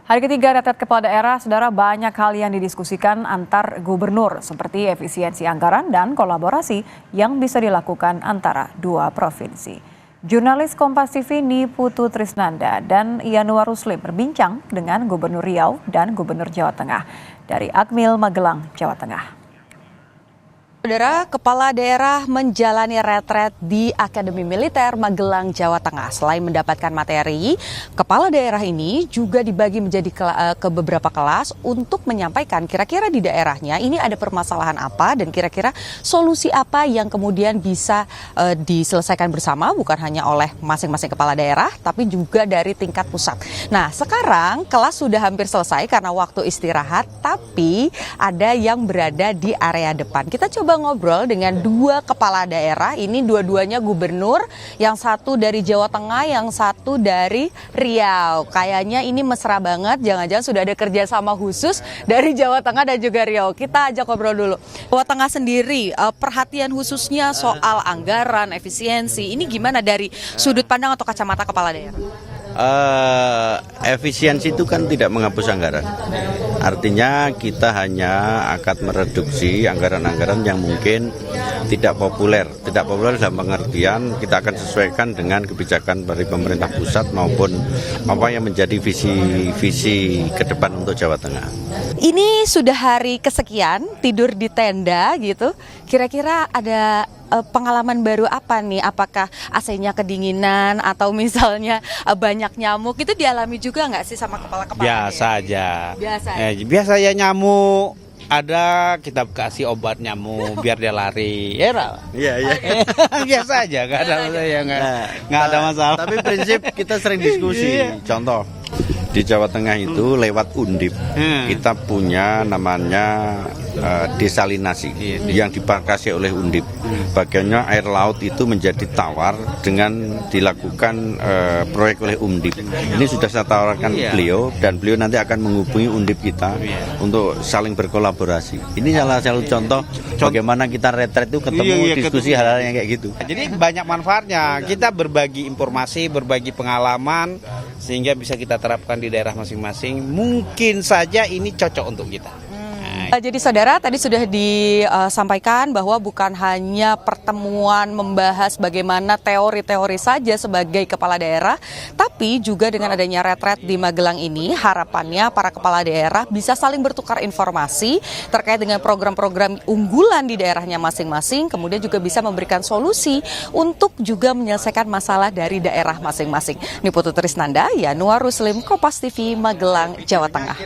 Hari ketiga retret kepala daerah, saudara, banyak hal yang didiskusikan antar gubernur seperti efisiensi anggaran dan kolaborasi yang bisa dilakukan antara dua provinsi. Jurnalis Kompas TV Niputu Trisnanda dan Yanuar Ruslim berbincang dengan Gubernur Riau dan Gubernur Jawa Tengah dari Akmil Magelang, Jawa Tengah. Saudara, kepala daerah menjalani retret di Akademi Militer Magelang, Jawa Tengah. Selain mendapatkan materi, kepala daerah ini juga dibagi menjadi ke beberapa kelas untuk menyampaikan kira-kira di daerahnya ini ada permasalahan apa dan kira-kira solusi apa yang kemudian bisa diselesaikan bersama, bukan hanya oleh masing-masing kepala daerah, tapi juga dari tingkat pusat. Nah, sekarang kelas sudah hampir selesai karena waktu istirahat, tapi ada yang berada di area depan. Kita coba ngobrol dengan dua kepala daerah, ini dua-duanya gubernur, yang satu dari Jawa Tengah, yang satu dari Riau. Kayaknya ini mesra banget, jangan-jangan sudah ada kerjasama khusus dari Jawa Tengah dan juga Riau. Kita ajak ngobrol dulu. Jawa Tengah sendiri, perhatian khususnya soal anggaran, efisiensi, ini gimana dari sudut pandang atau kacamata kepala daerah? Efisiensi itu kan tidak menghapus anggaran. Artinya kita hanya akan mereduksi anggaran-anggaran yang mungkin tidak populer. Tidak populer dalam pengertian kita akan sesuaikan dengan kebijakan dari pemerintah pusat maupun apa yang menjadi visi ke depan untuk Jawa Tengah. Ini sudah hari kesekian tidur di tenda gitu. Kira-kira ada pengalaman baru apa nih? Apakah AC-nya kedinginan atau misalnya banyak nyamuk? Itu dialami juga nggak sih sama kepala-kepala? Biasa aja. Biasa ya, nyamuk. Ada kita kasih obat nyamuk biar dia lari. Iya. Biasa aja, nggak ada masalah. Tapi prinsip kita sering diskusi. Contoh di Jawa Tengah itu lewat Undip kita punya namanya desalinasi yang dipakai oleh Undip. Bagiannya air laut itu menjadi tawar dengan dilakukan proyek oleh Undip. Ini sudah saya tawarkan beliau dan beliau nanti akan menghubungi Undip kita untuk saling berkolaborasi. Ini salah satu contoh bagaimana kita retret itu ketemu diskusi hal-hal yang kayak gitu. Jadi banyak manfaatnya. Kita berbagi informasi, berbagi pengalaman sehingga bisa kita terapkan di daerah masing-masing. Mungkin saja ini cocok untuk kita. Jadi saudara, tadi sudah disampaikan bahwa bukan hanya pertemuan membahas bagaimana teori-teori saja sebagai kepala daerah, tapi juga dengan adanya retret di Magelang ini, harapannya para kepala daerah bisa saling bertukar informasi terkait dengan program-program unggulan di daerahnya masing-masing, kemudian juga bisa memberikan solusi untuk juga menyelesaikan masalah dari daerah masing-masing. Niputu Trisnanda, Yanuar Ruslim, Kompas TV, Magelang, Jawa Tengah.